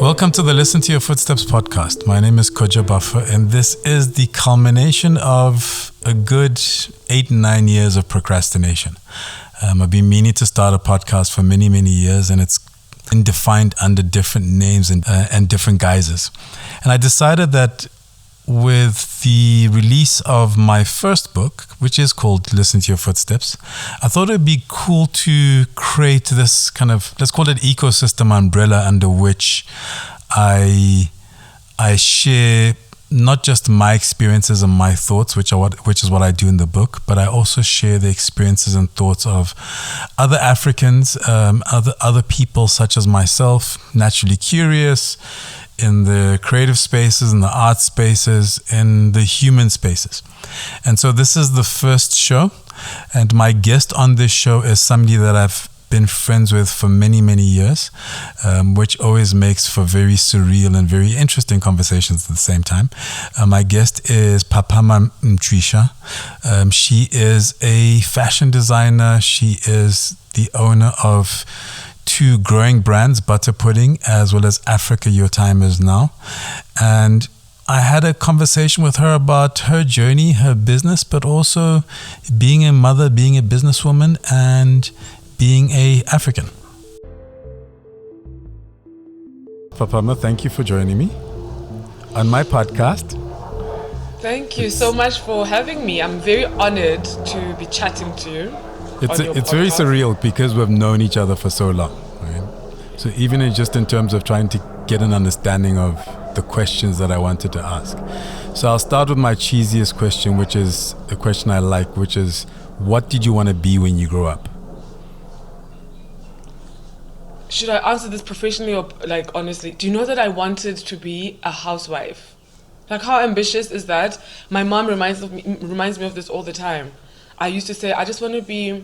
Welcome to the Listen to Your Footsteps podcast. My name is Koja Buffer, and this is the culmination of a good 8-9 years of procrastination. I've been meaning to start a podcast for many, many years, and it's been defined under different names and different guises. And I decided that with the release of my first book, which is called Listen to Your Footsteps, I thought it'd be cool to create this kind of, let's call it ecosystem umbrella under which I share not just my experiences and my thoughts, which is what I do in the book, but I also share the experiences and thoughts of other Africans, other people such as myself, naturally curious, in the creative spaces, in the art spaces, in the human spaces. And so this is the first show, and my guest on this show is somebody that I've been friends with for many, many years, which always makes for very surreal and very interesting conversations at the same time. My guest is Papama Mtwisha. She is a fashion designer. She is the owner of two growing brands, Butter Pudding as well as Africa Your Time Is Now. And I had a conversation with her about her journey, her business, but also being a mother, being a businesswoman, and being a African. Papama, thank you for joining me on my podcast. Thank you so much for having me. I'm very honored to be chatting to you. It's very surreal because we've known each other for so long, right? So even in terms of trying to get an understanding of the questions that I wanted to ask. So I'll start with my cheesiest question, which is a question I like, which is, what did you want to be when you grew up? Should I answer this professionally or like honestly? Do you know that I wanted to be a housewife? Like, how ambitious is that? My mom reminds me of this all the time. I used to say, I just want to be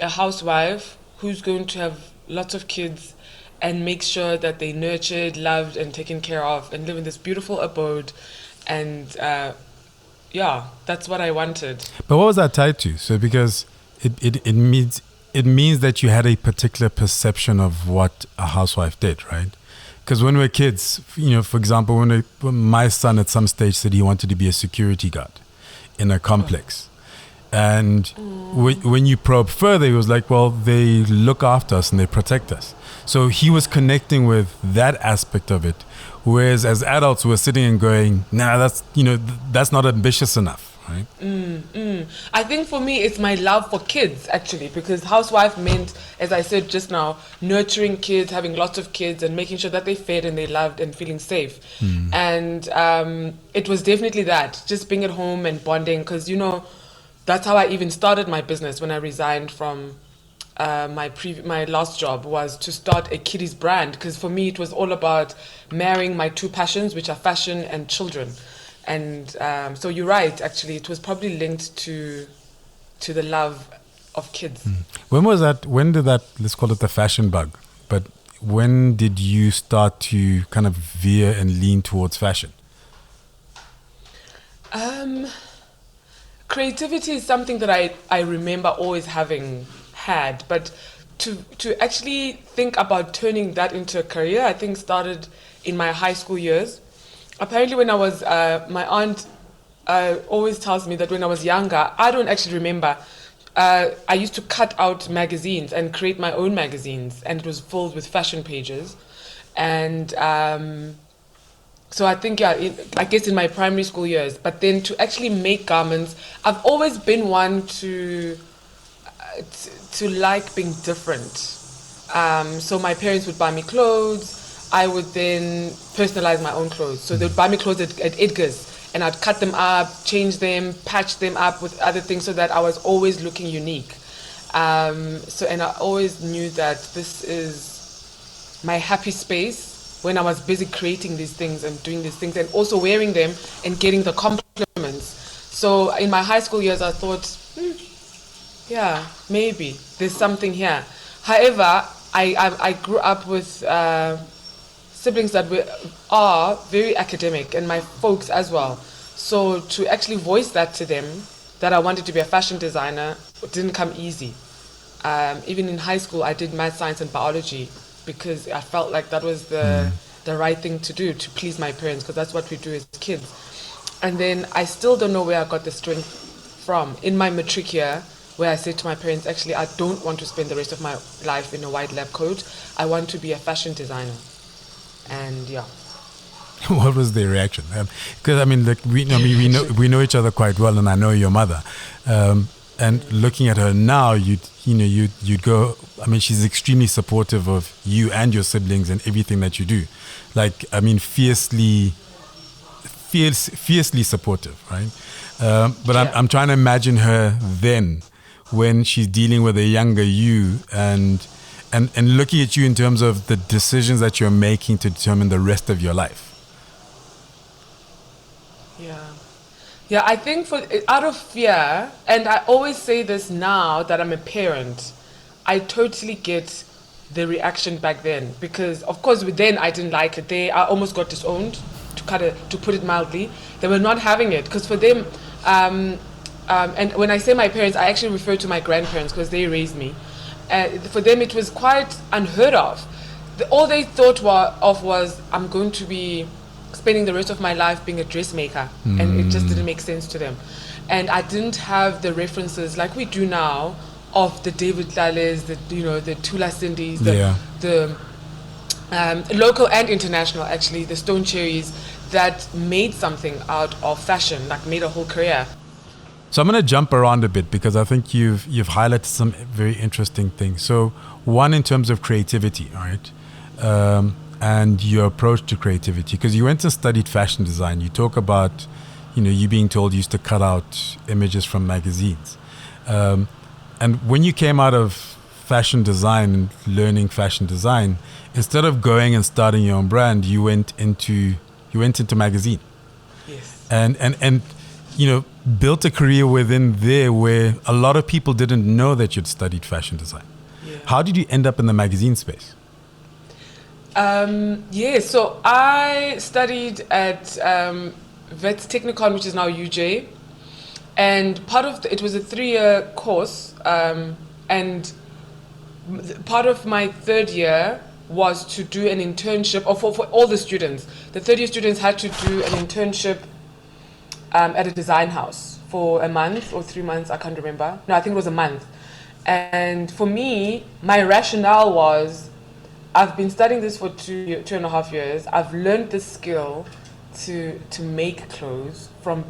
a housewife who's going to have lots of kids and make sure that they're nurtured, loved, and taken care of, and live in this beautiful abode. And yeah, that's what I wanted. But what was that tied to? So because it means that you had a particular perception of what a housewife did, right? Because when we're kids, for example, when my son at some stage said he wanted to be a security guard in a complex. And when you probe further, he was like, well, they look after us and they protect us. So he was connecting with that aspect of it. Whereas as adults, we're sitting and going, nah, that's not ambitious enough, right? I think for me, it's my love for kids, actually, because housewife meant, as I said just now, nurturing kids, having lots of kids and making sure that they're fed and they're loved and feeling safe. And it was definitely that, just being at home and bonding, because, that's how I even started my business when I resigned from my last job, was to start a kiddies brand, because for me it was all about marrying my two passions, which are fashion and children. And so you're right, actually, it was probably linked to the love of kids. When was that? When did that, let's call it the fashion bug, but when did you start to kind of veer and lean towards fashion? Creativity is something that I remember always having had, but to actually think about turning that into a career, I think started in my high school years. Apparently when I was, my aunt always tells me that when I was younger, I don't actually remember, I used to cut out magazines and create my own magazines, and it was filled with fashion pages. And so I think, I guess in my primary school years, but then to actually make garments, I've always been one to like being different. So my parents would buy me clothes. I would then personalize my own clothes. So they would buy me clothes at Edgar's, and I'd cut them up, change them, patch them up with other things so that I was always looking unique. And I always knew that this is my happy space when I was busy creating these things and doing these things and also wearing them and getting the compliments. So in my high school years, I thought, yeah, maybe there's something here. However, I grew up with siblings that are very academic, and my folks as well. So to actually voice that to them, that I wanted to be a fashion designer, it didn't come easy. Even in high school, I did math, science, and biology because I felt like that was the the right thing to do to please my parents, because that's what we do as kids. And then I still don't know where I got the strength from. In my matric year, where I said to my parents, actually, I don't want to spend the rest of my life in a white lab coat. I want to be a fashion designer. And yeah. What was their reaction? Because I mean, like we know each other quite well, and I know your mother. And looking at her now, you'd go. I mean, she's extremely supportive of you and your siblings and everything that you do. Like, I mean, fiercely supportive, right? But Yeah. I'm trying to imagine her then, when she's dealing with a younger you and looking at you in terms of the decisions that you're making to determine the rest of your life. Yeah, I think out of fear, and I always say this now that I'm a parent, I totally get the reaction back then, because of course then I didn't like it. I almost got disowned, to put it mildly. They were not having it, because for them, and when I say my parents, I actually refer to my grandparents because they raised me. For them, it was quite unheard of. All they thought of was, I'm going to be spending the rest of my life being a dressmaker, and it just didn't make sense to them. And I didn't have the references like we do now of the David Tlales, the Tula Cindy's, the local and international, actually, the Stone Cherries, that made something out of fashion, like made a whole career. So I'm going to jump around a bit, because I think you've highlighted some very interesting things. So one, in terms of creativity, right? And your approach to creativity, because you went and studied fashion design. You talk about, you being told you used to cut out images from magazines. And when you came out of fashion design and learning fashion design, instead of going and starting your own brand, you went into magazine. Yes. And built a career within there where a lot of people didn't know that you'd studied fashion design. Yeah. How did you end up in the magazine space? So I studied at Wits Technikon, which is now UJ, and part of it was a 3-year course, and part of my third year was to do an internship, or for all the students. The third-year students had to do an internship at a design house for a month or 3 months, I can't remember. No, I think it was a month. And for me, my rationale was, I've been studying this for 2.5 years. I've learned this skill to make clothes from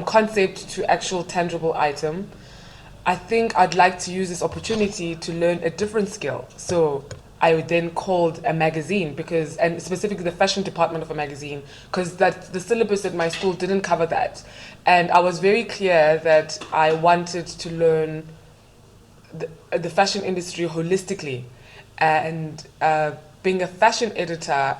concept to actual tangible item. I think I'd like to use this opportunity to learn a different skill. So I then called a magazine, and specifically the fashion department of a magazine, because the syllabus at my school didn't cover that. And I was very clear that I wanted to learn the fashion industry holistically. And being a fashion editor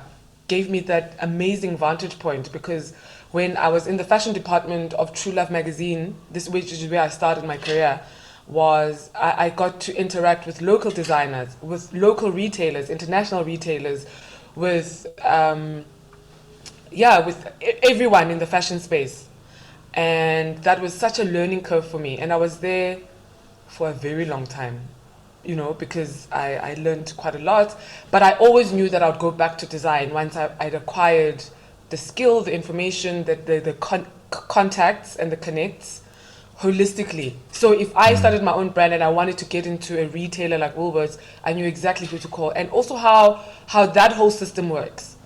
gave me that amazing vantage point, because when I was in the fashion department of True Love magazine, which is where I started my career, I got to interact with local designers, with local retailers, international retailers, with everyone in the fashion space. And that was such a learning curve for me. And I was there for a very long time, because I learned quite a lot. But I always knew that I would go back to design once I'd acquired the skill, the information, the contacts and the connects holistically. So if I started my own brand and I wanted to get into a retailer like Woolworths, I knew exactly who to call, and also how that whole system works.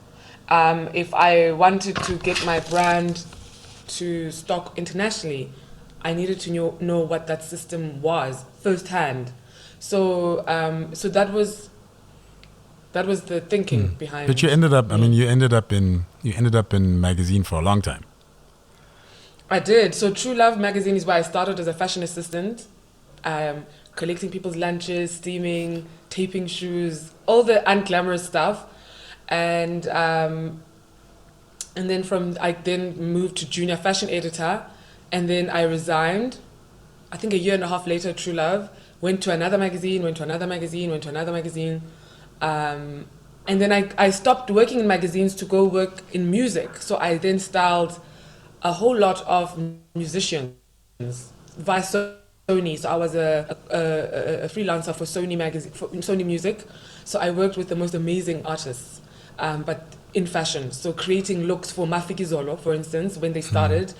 If I wanted to get my brand to stock internationally, I needed to know what that system was firsthand. So that was the thinking behind. But you ended up. I mean, you ended up in magazine for a long time. I did. So True Love magazine is where I started as a fashion assistant, collecting people's lunches, steaming, taping shoes, all the unglamorous stuff, and then I moved to junior fashion editor, and then I resigned. I think a year and a half later, True Love went to another magazine, and then I stopped working in magazines to go work in music. So I then styled a whole lot of musicians via Sony. So I was a freelancer for Sony magazine, for Sony Music. So I worked with the most amazing artists. but in fashion. So creating looks for Mafikizolo, for instance, when they started,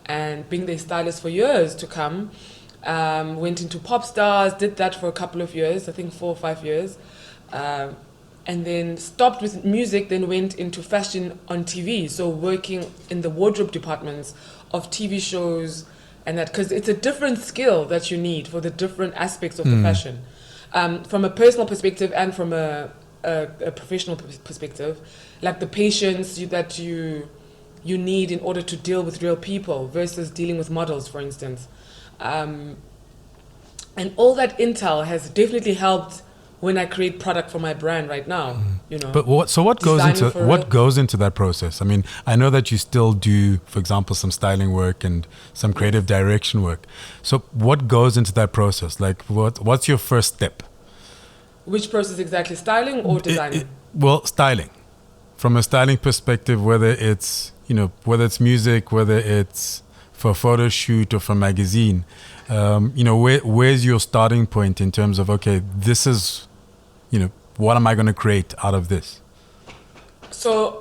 and being their stylist for years to come. Went into pop stars, did that for a couple of years, I think 4 or 5 years. And then stopped with music, then went into fashion on TV. So working in the wardrobe departments of TV shows and that, because it's a different skill that you need for the different aspects of the fashion. From a personal perspective and from a professional perspective, like the patience that you need in order to deal with real people versus dealing with models, for instance. And all that intel has definitely helped when I create product for my brand right now, you know. But what goes into that process? I mean, I know that you still do, for example, some styling work and some creative direction work. So what goes into that process? Like, what's your first step? Which process exactly? Styling or designing? Well, styling. From a styling perspective, whether it's music, whether it's for a photo shoot or for a magazine, where's your starting point in terms of, okay, this is, what am I going to create out of this? So,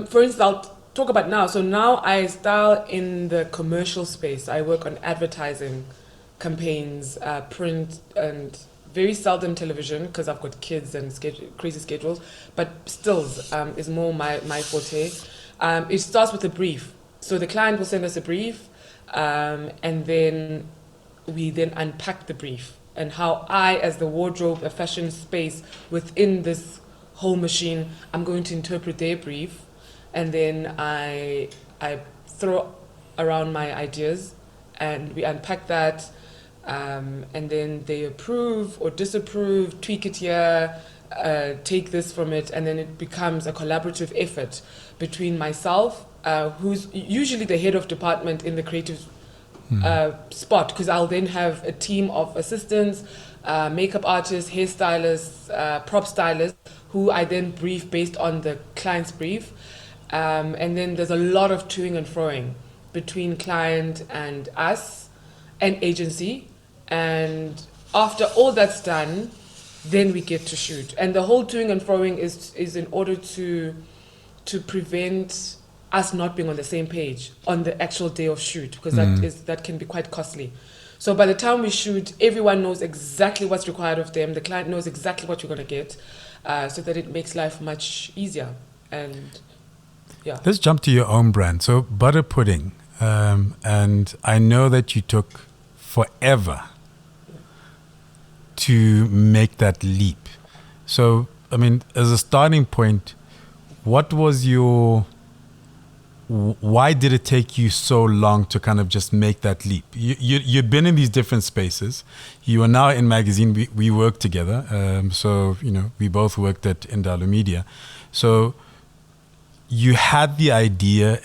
for instance, I'll talk about now. So now I style in the commercial space. I work on advertising campaigns, print, and very seldom television because I've got kids and crazy schedules. But stills is more my forte. It starts with a brief. So the client will send us a brief, and then we then unpack the brief and how I, as the wardrobe, a fashion space within this whole machine, I'm going to interpret their brief, and then I throw around my ideas, and we unpack that, and then they approve or disapprove, tweak it here, take this from it, and then it becomes a collaborative effort between myself, who's usually the head of department in the creative spot, because I'll then have a team of assistants, makeup artists, hairstylists, prop stylists, who I then brief based on the client's brief. And then there's a lot of toing and froing between client and us and agency. And after all that's done, then we get to shoot. And the whole toing and froing is in order to prevent us not being on the same page on the actual day of shoot, because that can be quite costly. So by the time we shoot, everyone knows exactly what's required of them. The client knows exactly what you're going to get, so that it makes life much easier. And yeah. Let's jump to your own brand. So Butter Pudding, and I know that you took forever to make that leap. So, I mean, as a starting point, why did it take you so long to kind of just make that leap? You've been in these different spaces. You are now in magazine. We work together. So, we both worked at Nhlangano Media. So you had the idea.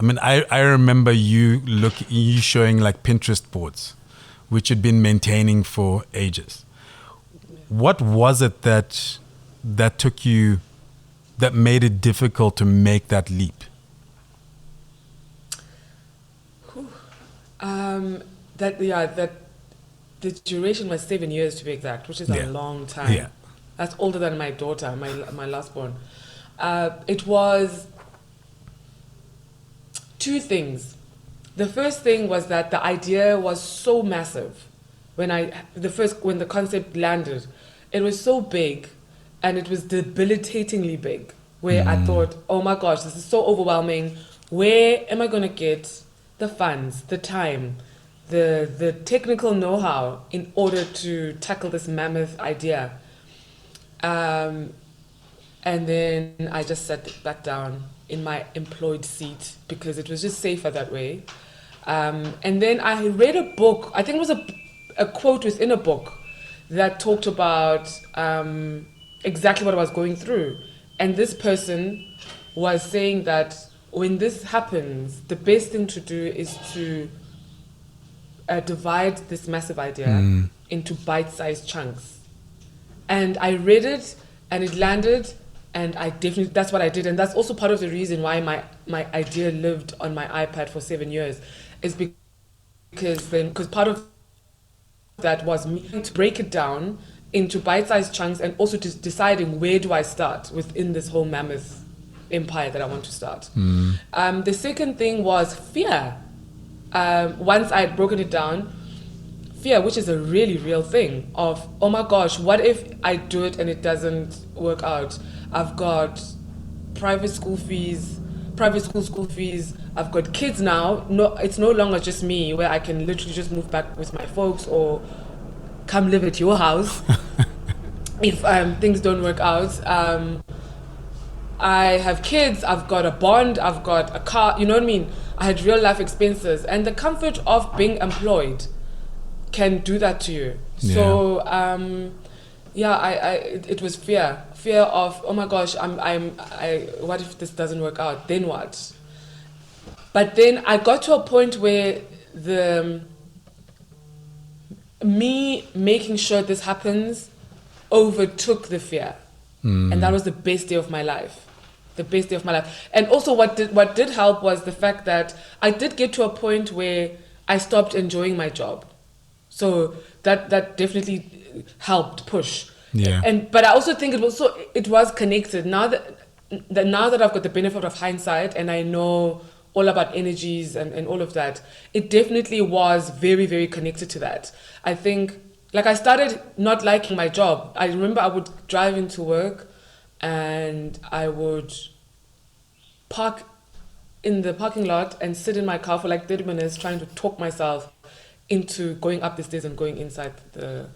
I remember you showing like Pinterest boards, which you'd been maintaining for ages. What was it that took you, that made it difficult to make that leap? That the duration was 7 years to be exact, which is a long time. Yeah. That's older than my daughter, my last born. It was two things. The first thing was that the idea was so massive. When the concept landed, it was so big, and it was debilitatingly big, where I thought, oh my gosh, this is so overwhelming. Where am I going to get the funds, the time, the technical know-how in order to tackle this mammoth idea? And then I just sat back down in my employed seat because it was just safer that way. And then I read a book, I think it was a quote within a book that talked about exactly what I was going through. And this person was saying that when this happens, the best thing to do is to divide this massive idea into bite-sized chunks. And I read it, and it landed, and that's what I did. And that's also part of the reason why my idea lived on my iPad for 7 years, is because part of that was me to break it down into bite-sized chunks, and also just deciding where do I start within this whole mammoth empire that I want to start. The second thing was fear. Once I had broken it down, fear, which is a really real thing, of, oh my gosh, what if I do it and it doesn't work out? I've got private school school fees. I've got kids now. No, it's no longer just me, where I can literally just move back with my folks or come live at your house if things don't work out. I have kids, I've got a bond, I've got a car, you know what I mean? I had real life expenses, and the comfort of being employed can do that to you. Yeah. So it was fear of, oh my gosh, what if this doesn't work out? Then what? But then I got to a point where me making sure this happens overtook the fear, and that was the best day of my life. The best day of my life. And also what did help was the fact that I did get to a point where I stopped enjoying my job. So that definitely helped push. Yeah. But I also think it was connected. Now that I've got the benefit of hindsight and I know all about energies and all of that, it definitely was very, very connected to that. I think, like, I started not liking my job. I remember I would drive into work and I would park in the parking lot and sit in my car for like 30 minutes trying to talk myself into going up the stairs and going inside the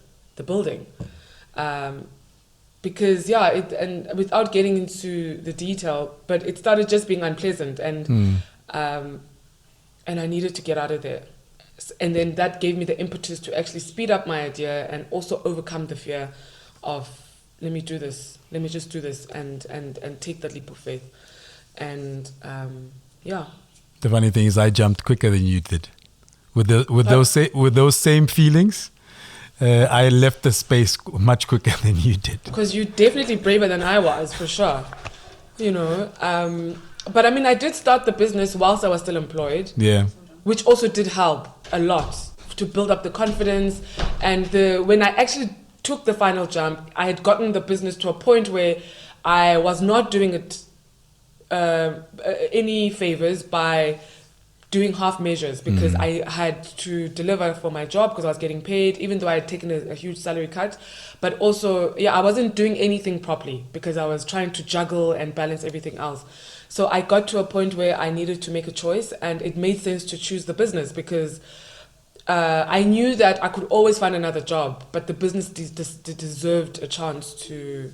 building. Because and without getting into the detail, but it started just being unpleasant, and I needed to get out of there. And then that gave me the impetus to actually speed up my idea and also overcome the fear of, let me just do this and take that leap of faith. And The funny thing is I jumped quicker than you did. With those same feelings, I left the space much quicker than you did. Because you're definitely braver than I was, for sure. You know, but I mean, I did start the business whilst I was still employed. Yeah. Which also did help a lot to build up the confidence. And when I actually took the final jump, I had gotten the business to a point where I was not doing it any favors by doing half measures, because I had to deliver for my job because I was getting paid, even though I had taken a huge salary cut. But also, I wasn't doing anything properly because I was trying to juggle and balance everything else. So I got to a point where I needed to make a choice, and it made sense to choose the business because I knew that I could always find another job, but the business deserved a chance to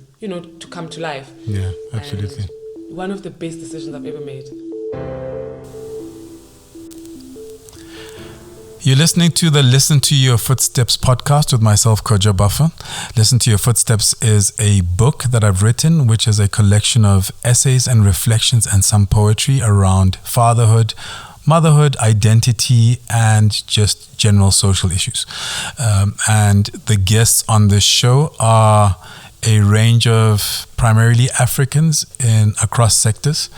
come to life. Yeah, absolutely. And one of the best decisions I've ever made. You're listening to the Listen to Your Footsteps podcast with myself, Koja Buffer. Listen to Your Footsteps is a book that I've written, which is a collection of essays and reflections and some poetry around fatherhood, motherhood, identity, and just general social issues. And the guests on this show are a range of primarily Africans across sectors.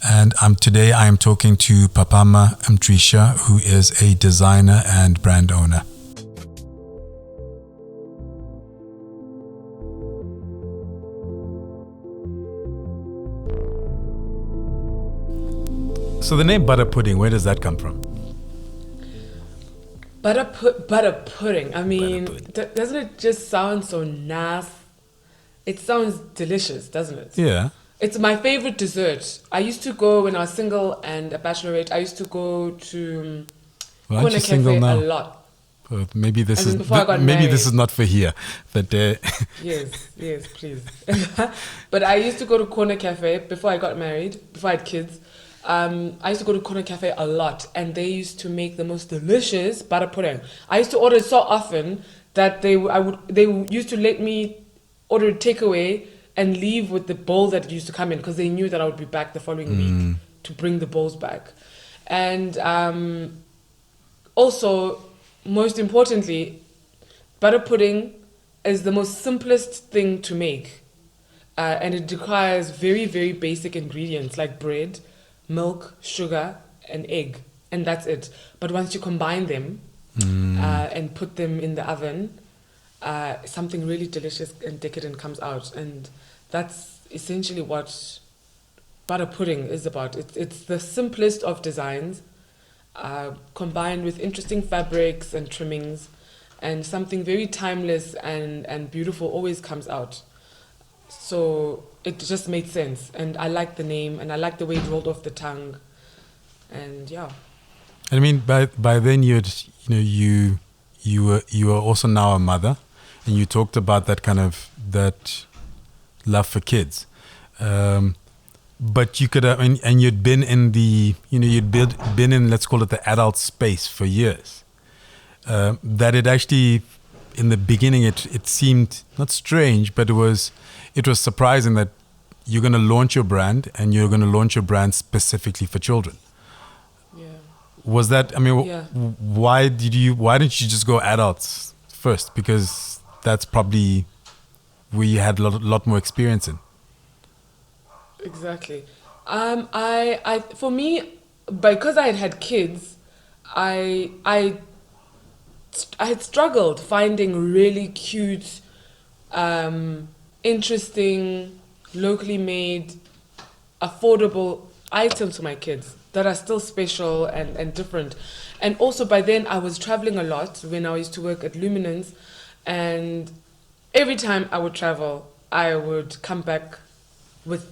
And today I am talking to Papama Mtwisha, who is a designer and brand owner. So the name butter pudding, where does that come from? Butter pudding. I mean, doesn't it just sound so nice? It sounds delicious, doesn't it? Yeah. It's my favorite dessert. I used to go, when I was single and a bachelorette, I used to go to Corner Cafe a lot. But maybe this is not for here. But yes, please. But I used to go to Corner Cafe before I got married, before I had kids. I used to go to Corner Cafe a lot, and they used to make the most delicious butter pudding. I used to order it so often that they used to let me order a takeaway and leave with the bowl that it used to come in, because they knew that I would be back the following week to bring the bowls back. And also, most importantly, butter pudding is the most simplest thing to make. And it requires very, very basic ingredients like bread, milk, sugar, and egg. And that's it. But once you combine them and put them in the oven, something really delicious and decadent comes out. And that's essentially what butter pudding is about. It's the simplest of designs, combined with interesting fabrics and trimmings, and something very timeless and beautiful always comes out. So it just made sense, and I like the name, and I like the way it rolled off the tongue, and yeah. I mean, by then you were also now a mother, and you talked about that love for kids. But you could have, and you'd been in been in, let's call it, the adult space for years. That it actually, in the beginning, it seemed not strange, but it was surprising that you're going to launch your brand, and you're going to launch your brand specifically for children. Yeah. Was that, Yeah. why didn't you just go adults first? Because that's probably where you had a lot more experience in. Exactly. I for me, because I had kids, I had struggled finding really cute, interesting, locally made, affordable items for my kids that are still special and different. And also by then I was traveling a lot when I used to work at Luminance, and every time I would travel, I would come back with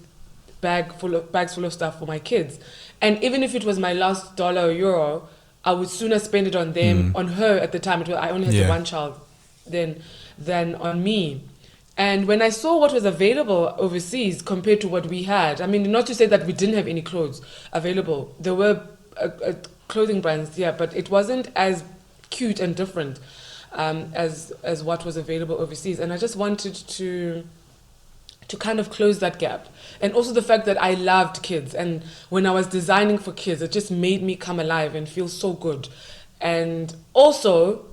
bags full of stuff for my kids. And even if it was my last dollar or euro, I would sooner spend it on them, on her at the time. I only had the one child than on me. And when I saw what was available overseas compared to what we had, I mean, not to say that we didn't have any clothes available. There were clothing brands, yeah, but it wasn't as cute and different as what was available overseas. And I just wanted to kind of close that gap. And also the fact that I loved kids, and when I was designing for kids, it just made me come alive and feel so good. And also,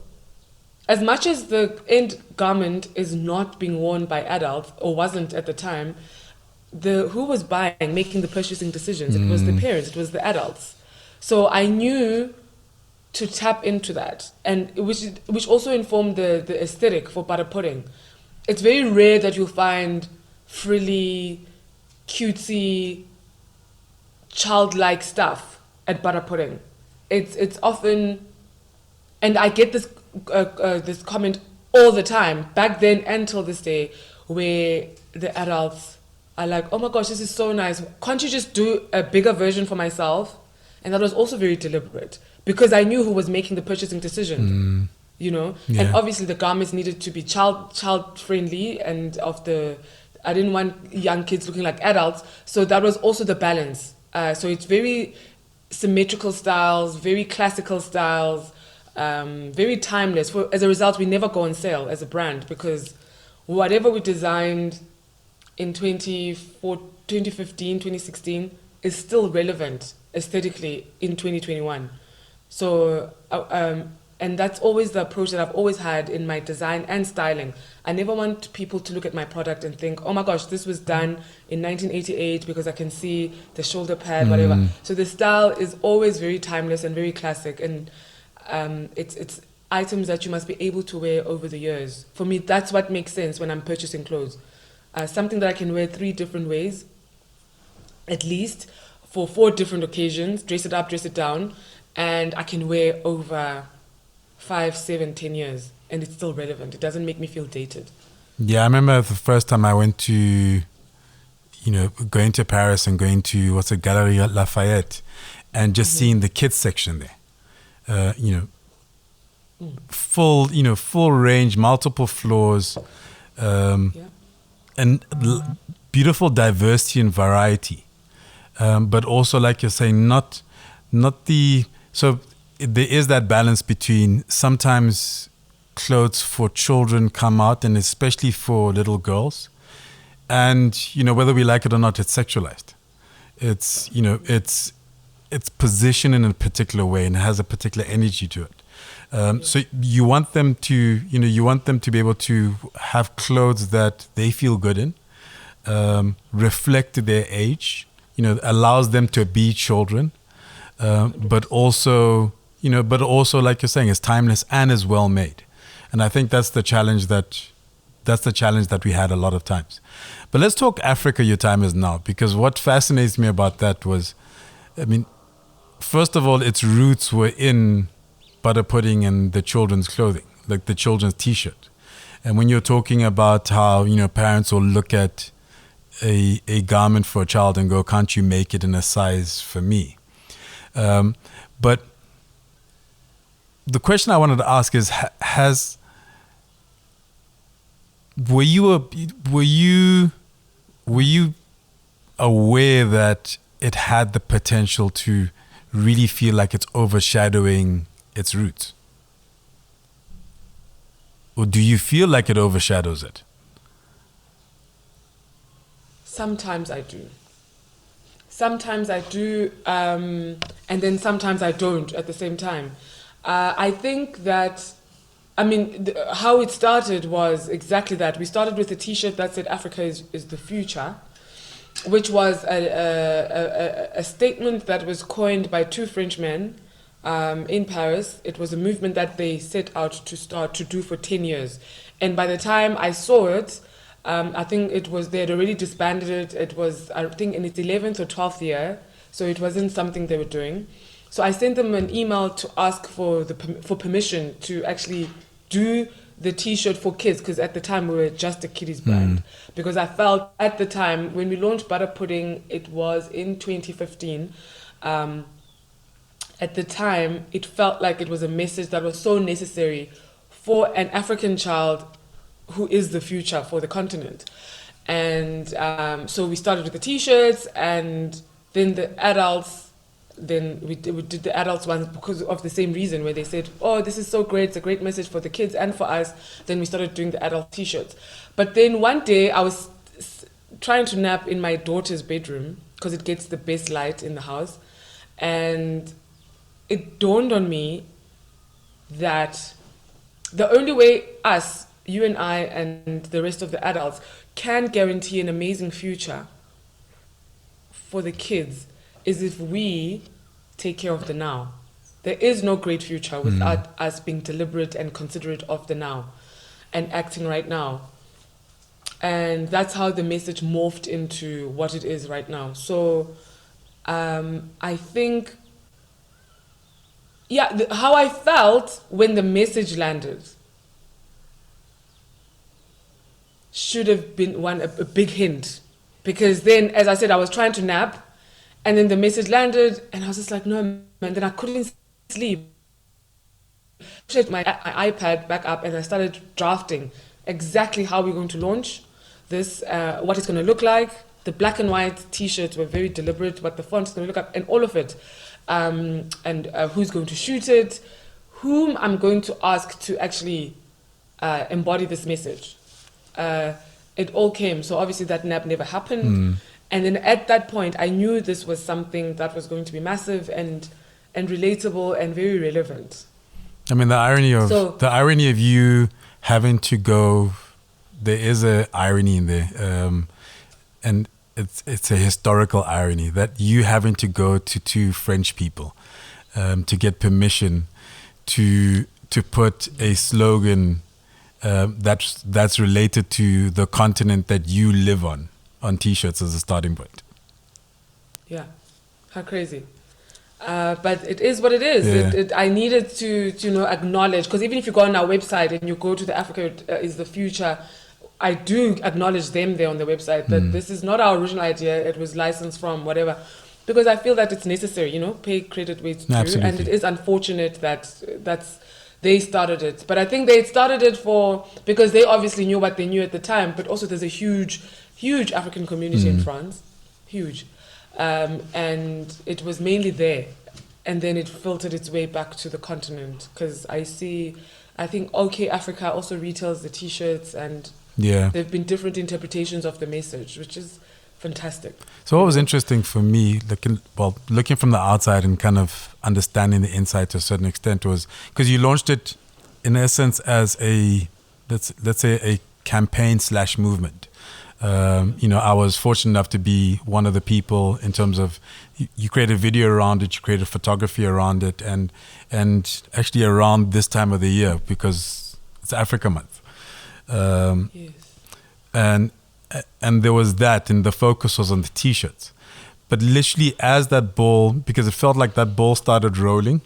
as much as the end garment is not being worn by adults, or wasn't at the time, who was buying, making the purchasing decisions? It was the parents, it was the adults. So I knew to tap into that, and which also informed the aesthetic for butter pudding. It's very rare that you'll find frilly, cutesy, childlike stuff at butter pudding. It's often, and I get this this comment all the time, back then until this day, where the adults are like, "Oh my gosh, this is so nice. Can't you just do a bigger version for myself?" And that was also very deliberate, because I knew who was making the purchasing decision. And obviously the garments needed to be child friendly, and I didn't want young kids looking like adults, so that was also the balance. So it's very symmetrical styles, very classical styles, very timeless. As a result, we never go on sale as a brand, because whatever we designed in 2015, 2016 is still relevant aesthetically in 2021. So and that's always the approach that I've always had in my design and styling. I never want people to look at my product and think, "Oh my gosh, this was done in 1988 because I can see the shoulder pad," whatever. So the style is always very timeless and very classic, and it's items that you must be able to wear over the years. For me, that's what makes sense when I'm purchasing clothes. Something that I can wear 3 different ways, at least, for 4 different occasions, dress it up, dress it down, and I can wear over 5, 7, 10 years, and it's still relevant. It doesn't make me feel dated. Yeah, I remember the first time I went to, going to Paris and going to, Galerie Lafayette, and just seeing the kids section there. Full range, multiple floors, and beautiful diversity and variety. But also, like you're saying, so there is that balance between sometimes clothes for children come out, and especially for little girls, and whether we like it or not, it's sexualized. It's positioned in a particular way and has a particular energy to it. So you want them to be able to have clothes that they feel good in, reflect their age, allows them to be children, but also, like you're saying, is timeless and is well made. And I think that's the challenge that we had a lot of times. But let's talk Africa, your time is now, because what fascinates me about that was, I mean, first of all, its roots were in butter pudding and the children's clothing, like the children's T-shirt. And when you're talking about how, parents will look at a garment for a child and go, can't you make it in a size for me? But the question I wanted to ask is, were you aware that it had the potential to really feel like it's overshadowing its roots? Or do you feel like it overshadows it? Sometimes I do. Sometimes I do, and then sometimes I don't at the same time. I think that, how it started was exactly that. We started with a T-shirt that said Africa is the future, which was a statement that was coined by two Frenchmen in Paris. It was a movement that they set out to start to do for 10 years. And by the time I saw it, I think they had already disbanded it. It was, I think, in its 11th or 12th year. So it wasn't something they were doing. So I sent them an email to ask for permission to actually do the T-shirt for kids, because at the time we were just a kiddies brand. Because I felt at the time when we launched Butter Pudding, it was in 2015. At the time, it felt like it was a message that was so necessary for an African child who is the future for the continent. And so we started with the T-shirts, and then the adults. Then we did the adults ones because of the same reason, where they said, oh, this is so great, it's a great message for the kids and for us. Then we started doing the adult T-shirts. But then one day I was trying to nap in my daughter's bedroom because it gets the best light in the house. And it dawned on me that the only way us, you and I and the rest of the adults, can guarantee an amazing future for the kids is if we take care of the now. There is no great future without us being deliberate and considerate of the now and acting right now. And that's how the message morphed into what it is right now. So I think, how I felt when the message landed should have been a big hint. Because then, as I said, I was trying to nap, and then the message landed, and I was just like, no, man. Then I couldn't sleep. I set my iPad back up, and I started drafting exactly how we're going to launch this, what it's going to look like. The black and white T-shirts were very deliberate, what the font is going to look like, and all of it. And who's going to shoot it, whom I'm going to ask to actually embody this message. It all came. So obviously that nap never happened. And then at that point, I knew this was something that was going to be massive and relatable and very relevant. I mean, the irony of you having to go, there is a irony in there, and it's a historical irony that you having to go to two French people to get permission to put a slogan that's related to the continent that you live on T-shirts as a starting point. Yeah, how crazy. But it is what it is. Yeah. I needed to acknowledge, because even if you go on our website and you go to the Africa is the future, I do acknowledge them there on the website that this is not our original idea. It was licensed from whatever, because I feel that it's necessary. Pay credit where it's due, and it is unfortunate that they started it. But I think they started it because they obviously knew what they knew at the time. But also, there's a huge African community in France, huge. And it was mainly there, and then it filtered its way back to the continent, because I think OK Africa also retails the T-shirts, and there have been different interpretations of the message, which is fantastic. So what was interesting for me, looking from the outside and kind of understanding the inside to a certain extent, was because you launched it in essence as a let's say a campaign / movement. I was fortunate enough to be one of the people in terms of you created video around it, you created photography around it, and actually around this time of the year, because it's Africa Month. Yes. And there was that, and the focus was on the T-shirts. But literally, as that ball, because it felt like that ball started rolling,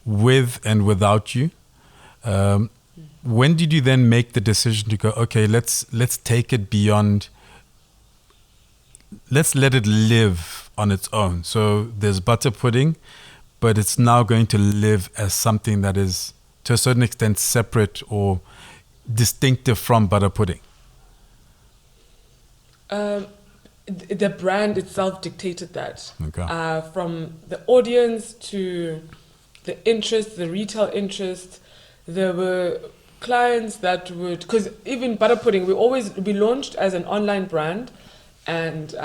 with and without you. When did you then make the decision to go, okay, let's take it beyond, let's let it live on its own? So there's butter pudding, but it's now going to live as something that is, to a certain extent, separate or distinctive from butter pudding. The brand itself dictated that. Okay. From the audience to the interest, the retail interest, there were clients that would, because even butter pudding, we launched as an online brand, and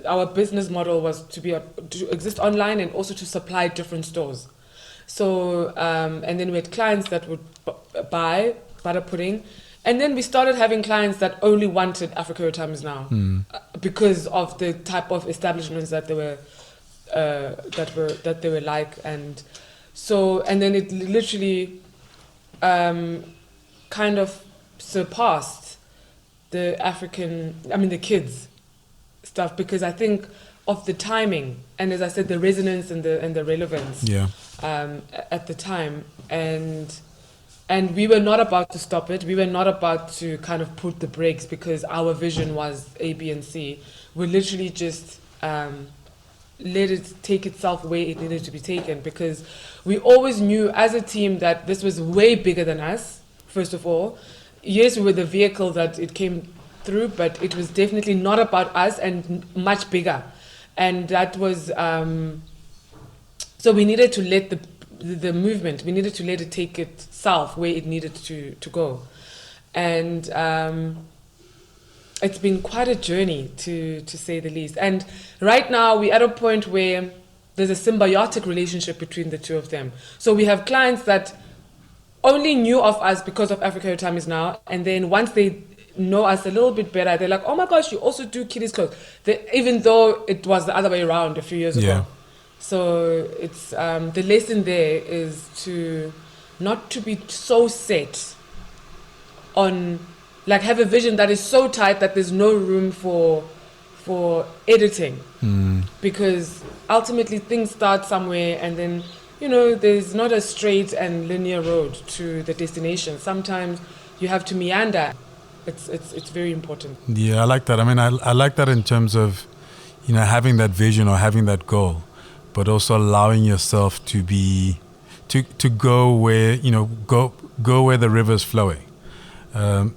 our business model was to exist online and also to supply different stores. So and then we had clients that would buy butter pudding, and then we started having clients that only wanted Africa Your Time Is Now, because of the type of establishments that they were like, and so, and then it literally kind of surpassed the kids stuff, because I think of the timing, and as I said, the resonance and the relevance at the time, and we were not about to stop it. We were not about to kind of put the brakes because our vision was A, B, and C. We literally just let it take itself where it needed to be taken, because we always knew as a team that this was way bigger than us, first of all. Yes, we were the vehicle that it came through, but it was definitely not about us and much bigger. And that was, so we needed to let the movement, we needed to let it take itself where it needed to go. And it's been quite a journey, to say the least. And right now we're at a point where there's a symbiotic relationship between the two of them. So we have clients that only knew of us because of Africa Your Time Is Now, and then once they know us a little bit better, they're like, oh my gosh, you also do kiddies clothes, even though it was the other way around a few years ago. So it's the lesson there is to not to be so set on, like, have a vision that is so tight that there's no room for editing, because ultimately things start somewhere, and then there's not a straight and linear road to the destination. Sometimes you have to meander. It's very important. Yeah, I like that. I mean, I like that in terms of having that vision or having that goal, but also allowing yourself to be to go where go where the river's flowing,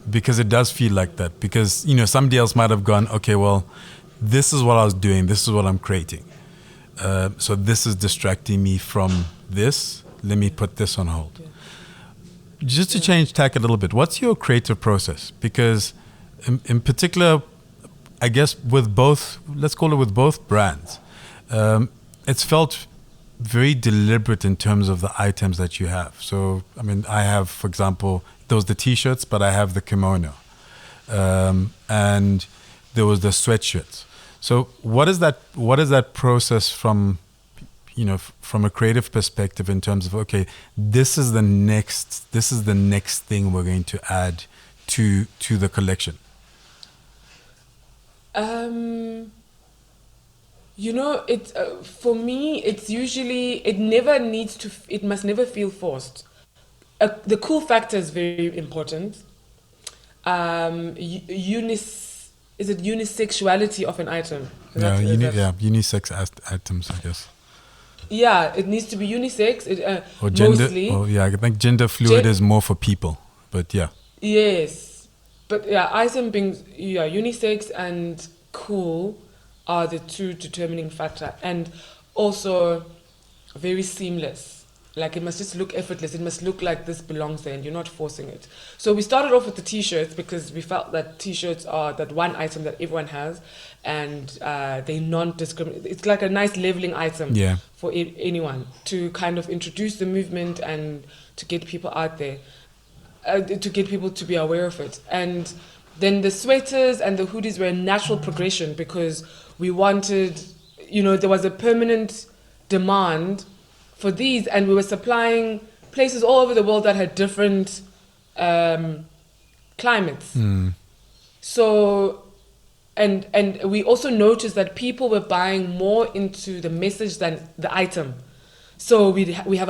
because it does feel like that. Because somebody else might have gone, okay, well, this is what I was doing, this is what I'm creating, so this is distracting me from this. Let me put this on hold. Yeah. Just to change tack a little bit, what's your creative process? Because in particular, I guess with both, let's call it with both brands, it's felt very deliberate in terms of the items that you have. So, I mean, I have, for example, those the T-shirts, but I have the kimono, and there was the sweatshirts. So, what is that process from a creative perspective in terms of, okay, this is the next thing we're going to add to the collection? For me, it's usually, it must never feel forced. The cool factor is very important. Is it unisexuality of an item? Unisex items, I guess. Yeah, it needs to be unisex. Or gender. Mostly. I think gender fluid is more for people, but yeah. Yes, but item being unisex and cool are the two determining factor, and also very seamless. Like, it must just look effortless. It must look like this belongs there, and you're not forcing it. So we started off with the T-shirts because we felt that T-shirts are that one item that everyone has, and they non-discriminate. It's like a nice leveling item for anyone, to kind of introduce the movement and to get people out there, to get people to be aware of it. And then the sweaters and the hoodies were a natural progression, because we wanted, there was a permanent demand for these, and we were supplying places all over the world that had different climates. So, and we also noticed that people were buying more into the message than the item. So we have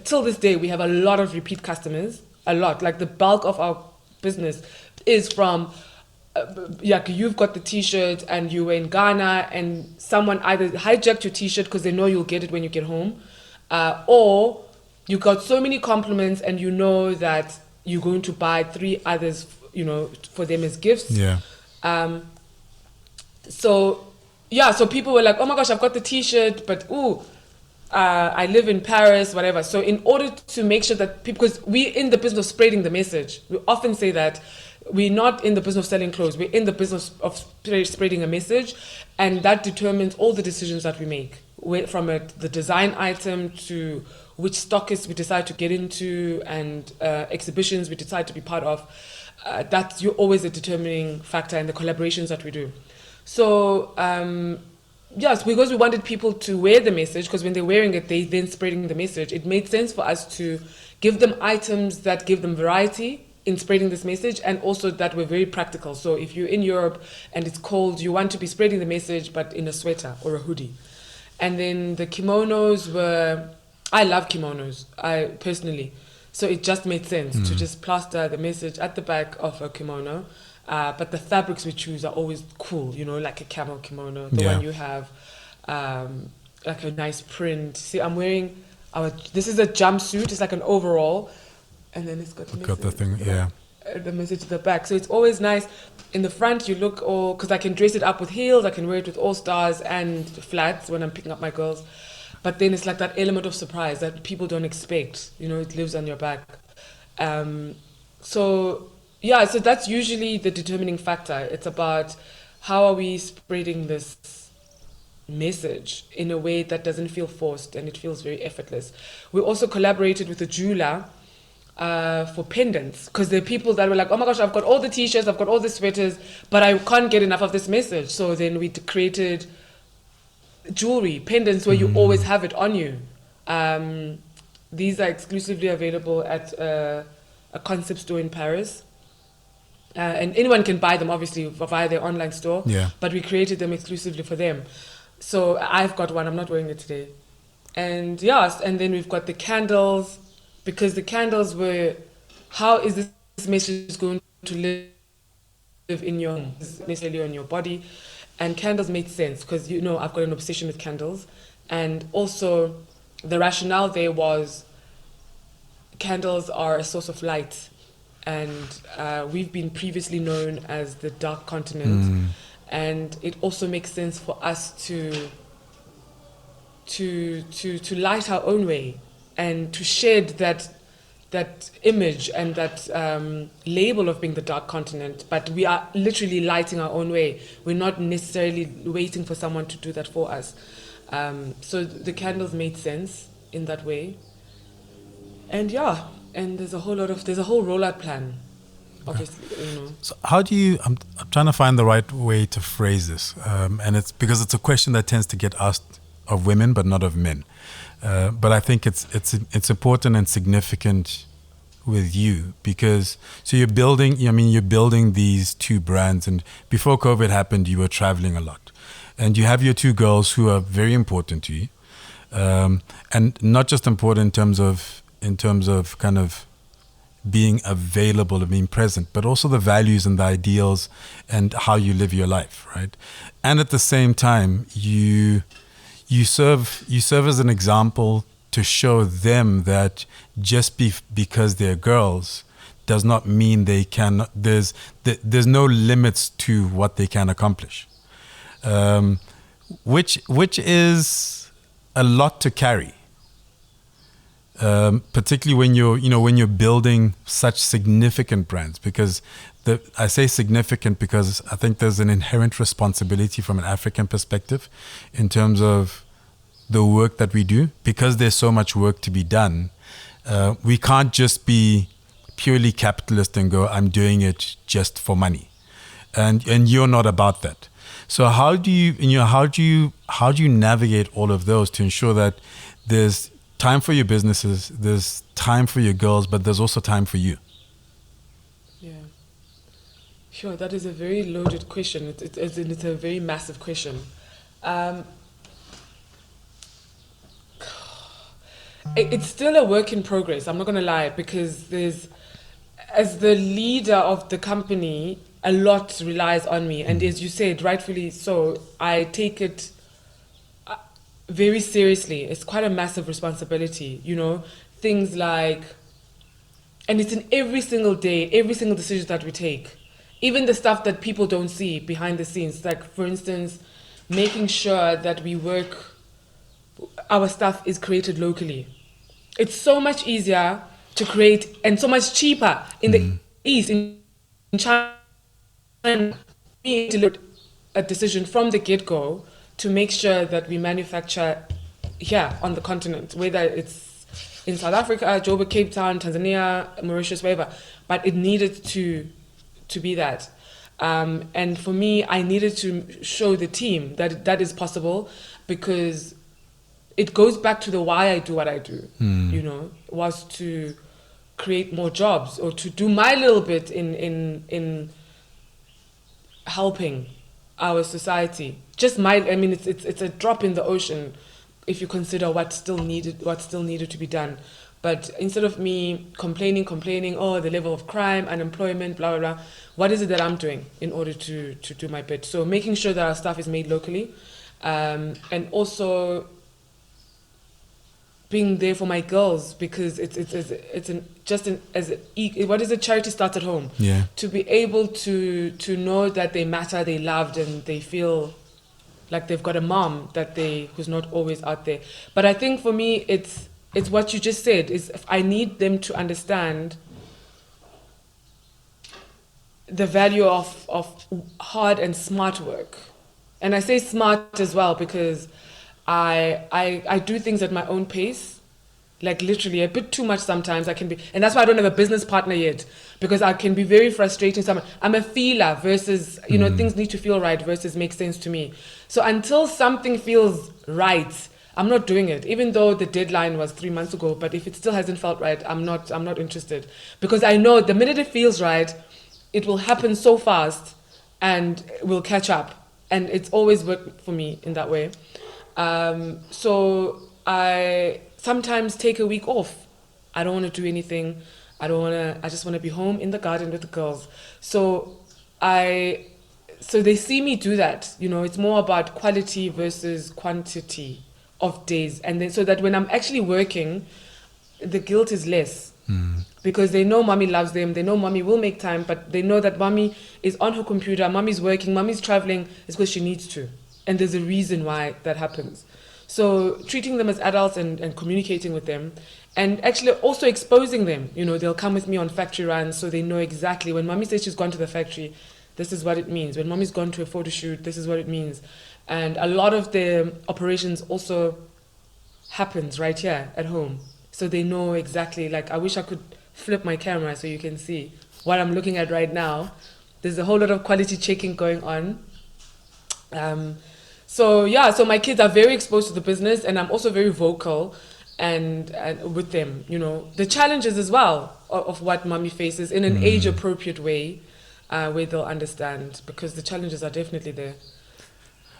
till this day, we have a lot of repeat customers, a lot. Like the bulk of our business is from, you've got the t-shirt and you were in Ghana and someone either hijacked your t-shirt because they know you'll get it when you get home, or you got so many compliments and you know that you're going to buy 3 others, for them as gifts. Yeah. So people were like, oh my gosh, I've got the t-shirt, but I live in Paris, whatever. So in order to make sure that people, because we're in the business of spreading the message, we often say that we're not in the business of selling clothes, we're in the business of spreading a message, and that determines all the decisions that we make, from the design item to which stockists we decide to get into and exhibitions we decide to be part of. That's always a determining factor in the collaborations that we do. So yes, because we wanted people to wear the message, because when they're wearing it, they then spreading the message. It made sense for us to give them items that give them variety in spreading this message, and also that were very practical. So if you're in Europe and it's cold, you want to be spreading the message, but in a sweater or a hoodie. And then the kimonos I love kimonos, personally. So it just made sense to just plaster the message at the back of a kimono. But the fabrics we choose are always cool, like a camel kimono, the one you have, like a nice print. See, I'm wearing this is a jumpsuit, it's like an overall, and then it's got the thing, the message at the back. So it's always nice. In the front, you look all, because I can dress it up with heels, I can wear it with all stars and flats when I'm picking up my girls. But then it's like that element of surprise that people don't expect, it lives on your back. So that's usually the determining factor. It's about how are we spreading this message in a way that doesn't feel forced and it feels very effortless. We also collaborated with a jeweler for pendants, because there are people that were like, oh my gosh, I've got all the t-shirts, I've got all the sweaters, but I can't get enough of this message. So then we created jewelry, pendants, where you always have it on you. These are exclusively available at a concept store in Paris. And anyone can buy them, obviously, via their online store. Yeah. But we created them exclusively for them. So I've got one. I'm not wearing it today. And and then we've got the candles, because the candles were, how is this message going to live in your home, necessarily on your body? And candles made sense because, I've got an obsession with candles. And also the rationale there was candles are a source of light. And we've been previously known as the dark continent. And it also makes sense for us to light our own way and to shed that image and that label of being the dark continent. But we are literally lighting our own way. We're not necessarily waiting for someone to do that for us. So the candles made sense in that way. And and there's a whole rollout plan, obviously. So how do you? I'm trying to find the right way to phrase this, and it's because it's a question that tends to get asked of women, but not of men. But I think it's important and significant with you, because you're building these 2 brands, and before COVID happened, you were traveling a lot, and you have your 2 girls who are very important to you, and not just important in terms of kind of being available and being present, but also the values and the ideals and how you live your life, right? And at the same time, you serve as an example to show them that just because they're girls does not mean they can. There's no limits to what they can accomplish, which is a lot to carry. Particularly when you're building such significant brands, because I say significant because I think there's an inherent responsibility from an African perspective in terms of the work that we do, because there's so much work to be done. We can't just be purely capitalist and go, I'm doing it just for money, and you're not about that. So how do you navigate all of those to ensure that there's time for your businesses, there's time for your girls, but there's also time for you. Yeah. Sure, that is a very loaded question. It's a very massive question. It's still a work in progress, I'm not going to lie, because as the leader of the company, a lot relies on me. And as you said, rightfully so, I take it very seriously. It's quite a massive responsibility, things like, and it's in every single day, every single decision that we take, even the stuff that people don't see behind the scenes. Like, for instance, making sure that our stuff is created locally. It's so much easier to create and so much cheaper in the East, in China. We delivered a decision from the get-go to make sure that we manufacture here on the continent, whether it's in South Africa, Joburg, Cape Town, Tanzania, Mauritius, wherever. But it needed to be that. And for me, I needed to show the team that that is possible, because it goes back to the why I do what I do, was to create more jobs, or to do my little bit in helping our society. Just it's a drop in the ocean if you consider what still needed to be done. But instead of me complaining, the level of crime, unemployment, blah, blah, blah, what is it that I'm doing in order to do my bit? So making sure that our stuff is made locally, and also being there for my girls, because what is it? Charity starts at home. Yeah. To be able to know that they matter, they loved, and they feel like they've got a mom who's not always out there. But I think for me, it's what you just said. Is I need them to understand the value of hard and smart work, and I say smart as well because I do things at my own pace, like literally a bit too much sometimes. I can be, and that's why I don't have a business partner yet, because I can be very frustrating. I'm a feeler versus, things need to feel right versus make sense to me. So until something feels right, I'm not doing it, even though the deadline was 3 months ago. But if it still hasn't felt right, I'm not interested, because I know the minute it feels right, it will happen so fast and will catch up. And it's always worked for me in that way. So I sometimes take a week off. I don't want to do anything. I just want to be home in the garden with the girls. So they see me do that. It's more about quality versus quantity of days. And then so that when I'm actually working, the guilt is less. Because they know mommy loves them. They know mommy will make time, but they know that mommy is on her computer, mommy's working, mommy's traveling. It's because she needs to. And there's a reason why that happens. So treating them as adults and communicating with them, and actually also exposing them. They'll come with me on factory runs, so they know exactly when mommy says she's gone to the factory, this is what it means. When mommy's gone to a photo shoot, this is what it means. And a lot of the operations also happens right here at home. So they know exactly, like, I wish I could flip my camera so you can see what I'm looking at right now. There's a whole lot of quality checking going on. So my kids are very exposed to the business, and I'm also very vocal and with them, the challenges as well of what mommy faces in an age appropriate way, where they'll understand, because the challenges are definitely there.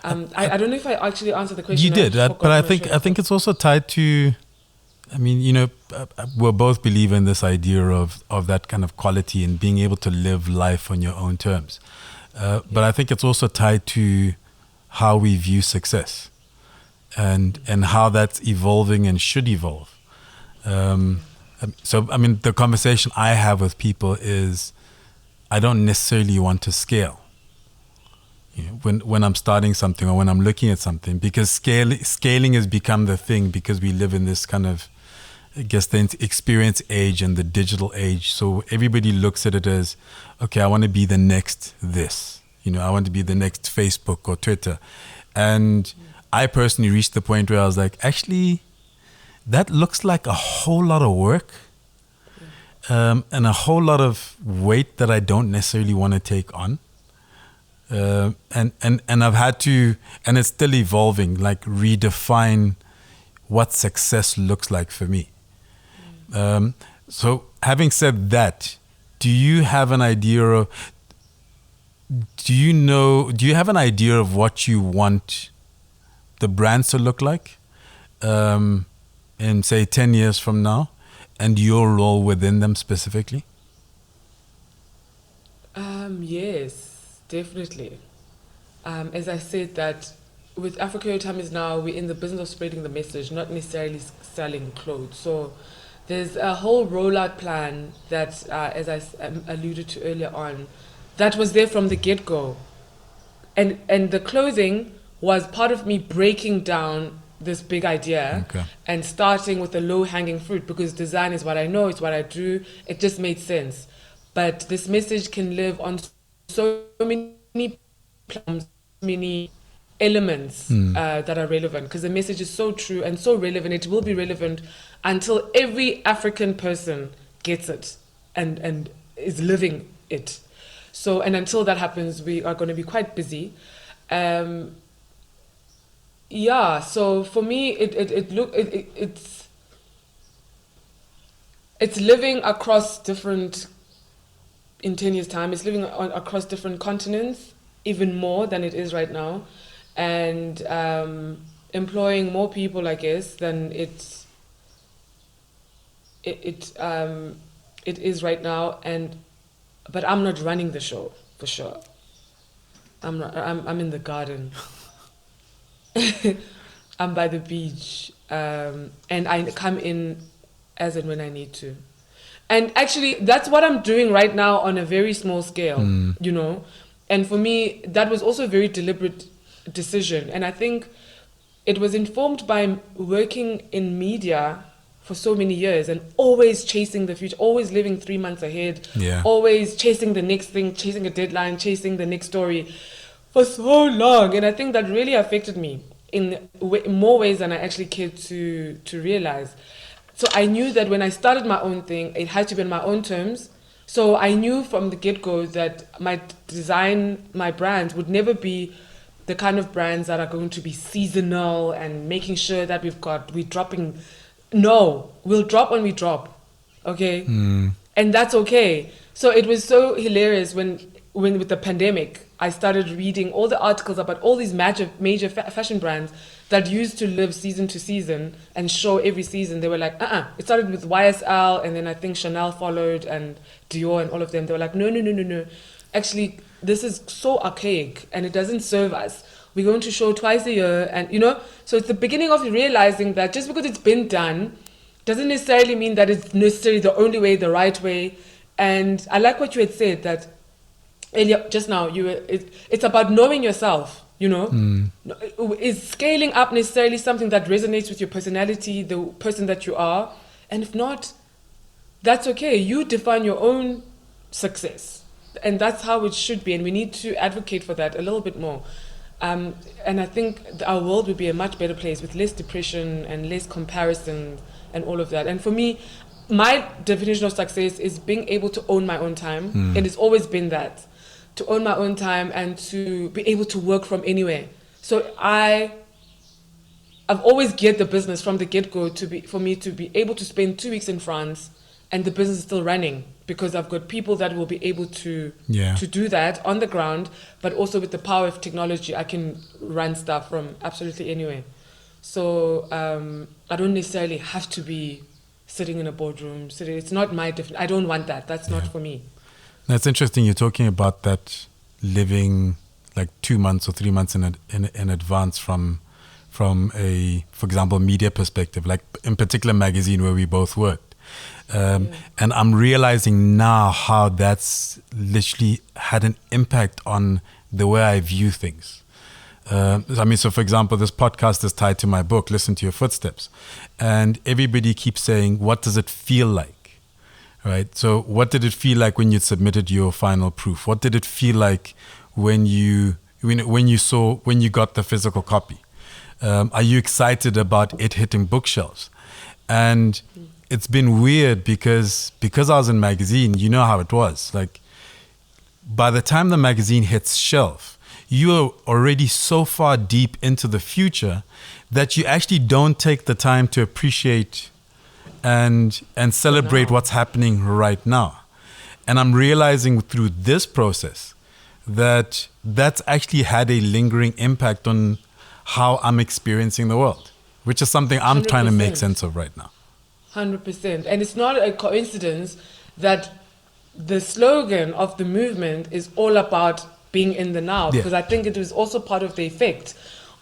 I don't know if I actually answered the question. You did, but I think it's also tied to, we're both believe in this idea of that kind of quality and being able to live life on your own terms. But I think it's also tied to how we view success and how that's evolving and should evolve. The conversation I have with people is, I don't necessarily want to scale. When I'm starting something or when I'm looking at something, because scaling has become the thing, because we live in this kind of, I guess, the experience age and the digital age. So everybody looks at it as, okay, I want to be the next this. I want to be the next Facebook or Twitter. And I personally reached the point where I was like, actually, that looks like a whole lot of work and a whole lot of weight that I don't necessarily want to take on. And I've had to, and it's still evolving, like redefine what success looks like for me. So having said that, do you have an idea of what you want the brands to look like in say 10 years from now, and your role within them specifically? Yes, definitely. As I said, that with Africa Your Time Is Now, we're in the business of spreading the message, not necessarily selling clothes. So there's a whole rollout plan that, as I alluded to earlier on, that was there from the get-go. And the clothing was part of me breaking down this big idea and starting with the low-hanging fruit, because design is what I know, it's what I do. It just made sense. But this message can live on so many platforms, many elements that are relevant, because the message is so true and so relevant. It will be relevant until every African person gets it and is living it. So, and until that happens, we are going to be quite busy. So for me, it's living across different, in 10 years time, it's living across different continents, even more than it is right now, and employing more people, I guess, than it is right now. But I'm not running the show, for sure. I'm in the garden. I'm by the beach, and I come in as and when I need to. And actually, that's what I'm doing right now on a very small scale, you know. And for me, that was also a very deliberate decision. And I think it was informed by working in media for so many years and always chasing the future, always living 3 months ahead, always chasing the next thing, chasing a deadline, chasing the next story for so long. And I think that really affected me in more ways than I actually cared to realize. So I knew that when I started my own thing, it had to be on my own terms. So I knew from the get-go that my design, my brands would never be the kind of brands that are going to be seasonal and making sure that we're dropping. No, we'll drop when we drop, okay? And that's okay. So it was so hilarious when with the pandemic, I started reading all the articles about all these major fashion brands that used to live season to season and show every season. They were like, It started with YSL, and then I think Chanel followed, and Dior and all of them. They were like, no. Actually, this is so archaic and it doesn't serve us. We're going to show twice a year, and you know, so it's the beginning of realizing that just because it's been done doesn't necessarily mean that it's necessarily the only way, the right way. And I like what you had said, that earlier, just now, it's about knowing yourself, you know. Is scaling up necessarily something that resonates with your personality, the person that you are? And if not, that's okay. You define your own success, and that's how it should be. And we need to advocate for that a little bit more. And I think our world would be a much better place with less depression and less comparison and all of that. And for me, my definition of success is being able to own my own time. And it's always been that, to own my own time and to be able to work from anywhere. So I've always geared the business from the get-go for me to be able to spend 2 weeks in France and the business is still running, because I've got people that will be able to do that on the ground, but also with the power of technology, I can run stuff from absolutely anywhere. So I don't necessarily have to be sitting in a boardroom. It's not my I don't want that. That's not for me. That's interesting. You're talking about that living like 2 months or 3 months in advance from a, for example, media perspective, like in particular magazine where we both worked. And I'm realizing now how that's literally had an impact on the way I view things. So for example, this podcast is tied to my book, Listen to Your Footsteps. And everybody keeps saying, what does it feel like? Right? So what did it feel like when you submitted your final proof? What did it feel like when you got the physical copy? Are you excited about it hitting bookshelves? And it's been weird because I was in magazine, you know how it was. Like, by the time the magazine hits shelf, you are already so far deep into the future that you actually don't take the time to appreciate and celebrate what's happening right now. And I'm realizing through this process that that's actually had a lingering impact on how I'm experiencing the world, which is something I'm 100%. trying to make sense of right now. 100%. And it's not a coincidence that the slogan of the movement is all about being in the now, because I think it was also part of the effect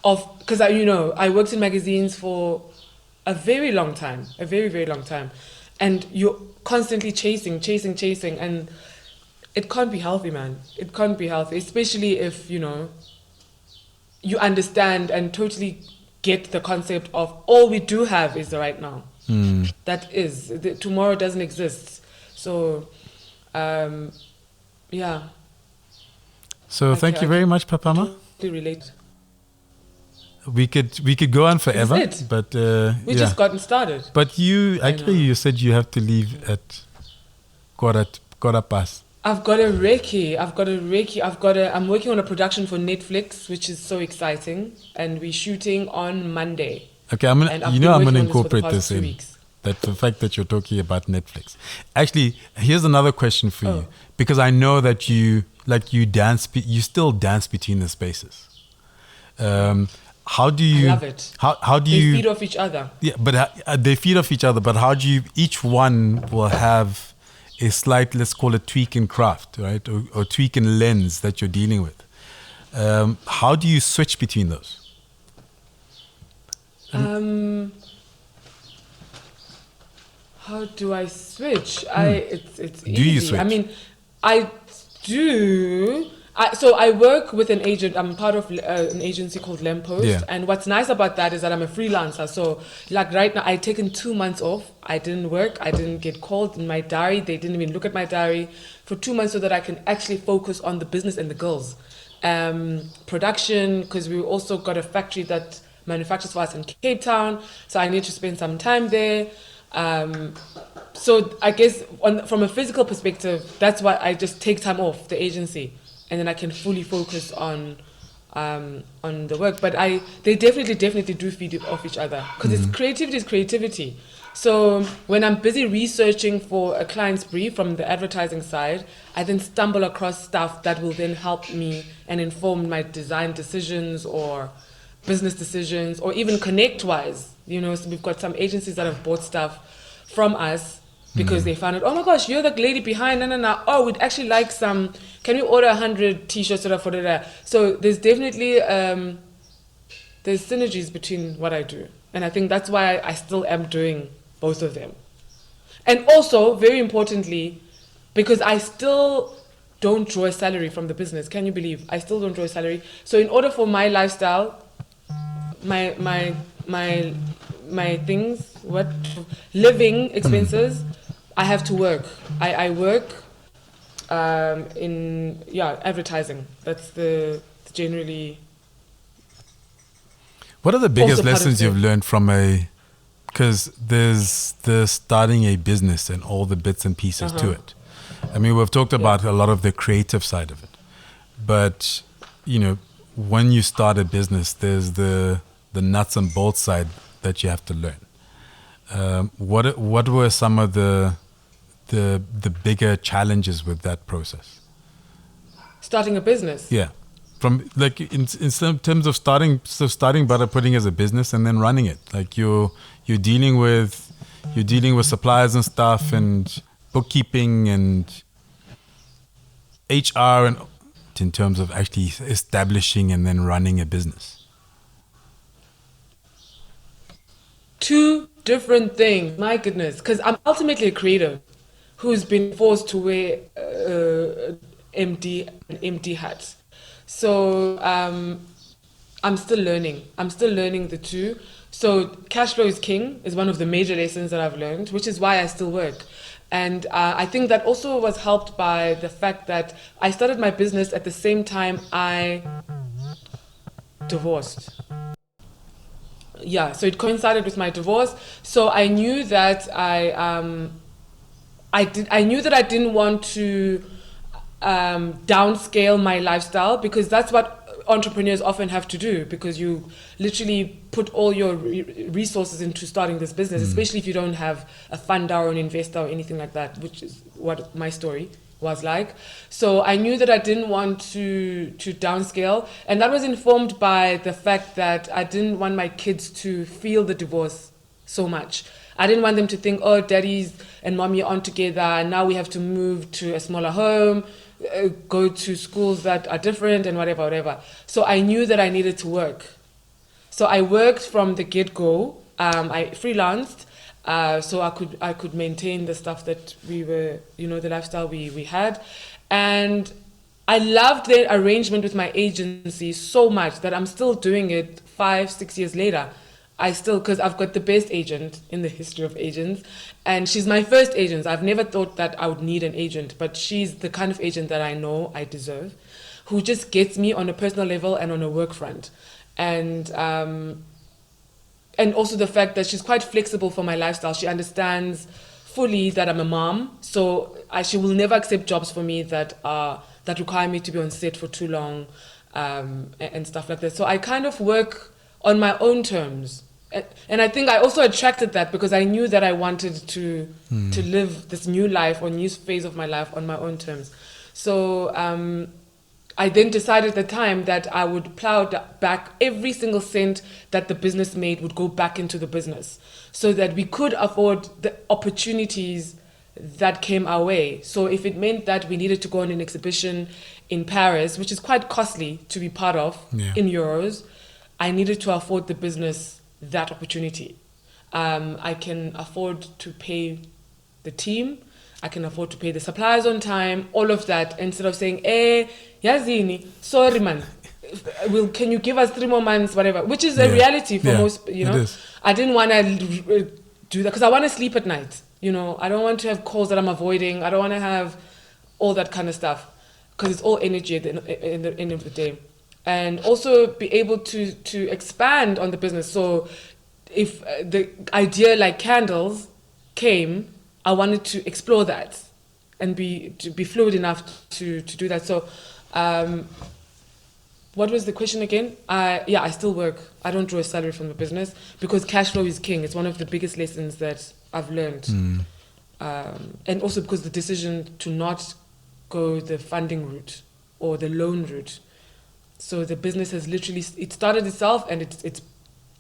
of, because I worked in magazines for a very long time, a very, very long time. And you're constantly chasing, and it can't be healthy, man. It can't be healthy, especially if, you understand and totally get the concept of all we do have is the right now. That is, tomorrow doesn't exist. So, yeah. So thank you very much, Papama. To relate. We could go on forever, but we just gotten started. But you said you have to leave at quarter past. I'm working on a production for Netflix, which is so exciting, and we're shooting on Monday. Okay, I'm gonna incorporate this in. That the fact that you're talking about Netflix. Actually, here's another question for you, because I know that you still dance between the spaces. How do you? I love it. How do you? They feed off each other. Yeah, but they feed off each other. But how do you? Each one will have a slight, let's call it tweak in craft, right, or tweak in lens that you're dealing with. How do you switch between those? How do I switch? It's easy. Do you switch? I mean, I do. So I work with an agent. I'm part of an agency called Lamppost. And what's nice about that is that I'm a freelancer. So like right now, I've taken 2 months off. I didn't work. I didn't get called in my diary. They didn't even look at my diary for 2 months so that I can actually focus on the business and the girls. Production, because we also got a factory that manufactures for us in Cape Town. So I need to spend some time there. So I guess from a physical perspective, that's why I just take time off the agency. And then I can fully focus on the work. But they definitely do feed off each other, because it's creativity is creativity. So when I'm busy researching for a client's brief from the advertising side, I then stumble across stuff that will then help me and inform my design decisions or business decisions, or even connect-wise. So we've got some agencies that have bought stuff from us because they found out, oh my gosh, you're the lady behind, no. Oh, we'd actually like some, can we order 100 t-shirts for that? So there's definitely, there's synergies between what I do. And I think that's why I still am doing both of them. And also, very importantly, because I still don't draw a salary from the business. Can you believe? I still don't draw a salary. So in order for my lifestyle, my things, living expenses, I have to work. I work in advertising. That's the generally. What are the biggest lessons you've learned from because there's the starting a business and all the bits and pieces to it. I mean, we've talked about a lot of the creative side of it, but when you start a business, there's the nuts and bolts side that you have to learn. What were some of the bigger challenges with that process? Starting a business. Yeah, from like in terms of starting butter pudding as a business and then running it. Like you're dealing with suppliers and stuff and bookkeeping and HR and in terms of actually establishing and then running a business. Two different things, my goodness, because I'm ultimately a creative who's been forced to wear an empty hat. So I'm still learning the two. So cash flow is king is one of the major lessons that I've learned, which is why I still work. And I think that also was helped by the fact that I started my business at the same time I divorced. Yeah, so it coincided with my divorce. So I knew that I knew that I didn't want to downscale my lifestyle, because that's what entrepreneurs often have to do, because you literally put all your resources into starting this business, especially if you don't have a funder or an investor or anything like that, which is what my story was like. So I knew that I didn't want to downscale, and that was informed by the fact that I didn't want my kids to feel the divorce so much. I didn't want them to think, oh, daddy's and mommy are on together, and now we have to move to a smaller home, go to schools that are different and whatever. So I knew that I needed to work. So I worked from the get-go. I freelanced, so I could maintain the stuff that we were, the lifestyle we had. And I loved the arrangement with my agency so much that I'm still doing it 5-6 years later. Because I've got the best agent in the history of agents, and she's my first agent. I've never thought that I would need an agent, but she's the kind of agent that I know I deserve, who just gets me on a personal level and on a work front. And also the fact that she's quite flexible for my lifestyle. She understands fully that I'm a mom, so she will never accept jobs for me that require me to be on set for too long, and stuff like that. So I kind of work on my own terms. And I think I also attracted that because I knew that I wanted to live this new life or new phase of my life on my own terms. So I then decided at the time that I would plow back every single cent that the business made would go back into the business, so that we could afford the opportunities that came our way. So if it meant that we needed to go on an exhibition in Paris, which is quite costly to be part of in euros, I needed to afford the business that opportunity. I can afford to pay the team. I can afford to pay the suppliers on time, all of that, instead of saying, Yazini, sorry man, can you give us 3 more months, whatever, which is a reality for most, It is. I didn't want to do that because I want to sleep at night. I don't want to have calls that I'm avoiding. I don't want to have all that kind of stuff, because it's all energy at the end of the day. And also be able to expand on the business. So if the idea like candles came, I wanted to explore that and be fluid enough to do that. So what was the question again? I still work. I don't draw a salary from the business because cash flow is king. It's one of the biggest lessons that I've learned. And also because the decision to not go the funding route or the loan route. So the business has literally, it started itself and it's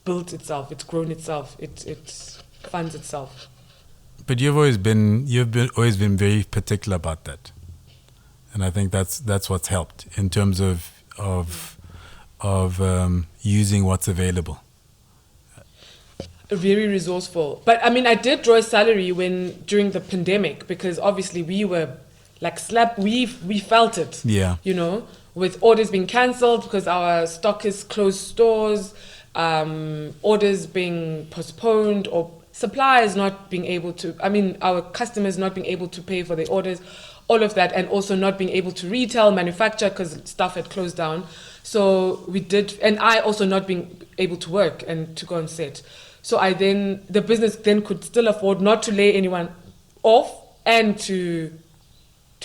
built itself, it's grown itself, it funds itself. But you've always been very particular about that, and I think that's what's helped in terms of using what's available. Very resourceful, but I mean, I did draw a salary during the pandemic, because obviously we were like we felt it. Yeah. With orders being cancelled because our stockists closed stores, orders being postponed, or suppliers not being able to, our customers not being able to pay for the orders, all of that, and also not being able to retail, manufacture because stuff had closed down. So we did, and I also not being able to work and to go on set. So the business then could still afford not to lay anyone off and to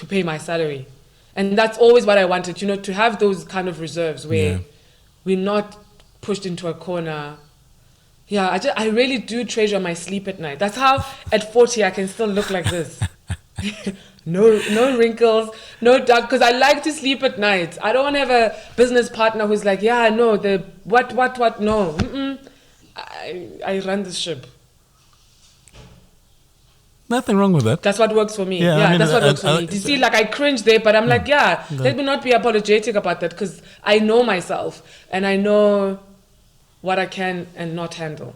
pay my salary. And that's always what I wanted, to have those kind of reserves where we're not pushed into a corner. Yeah, I really do treasure my sleep at night. That's how at 40 I can still look like this. No wrinkles, no dark, because I like to sleep at night. I don't want to have a business partner who's like, what, no. I run the ship. Nothing wrong with that. That's what works for me. That's what works for me. You see, like I cringe there, but I'm like, let me not be apologetic about that, because I know myself and I know what I can and not handle.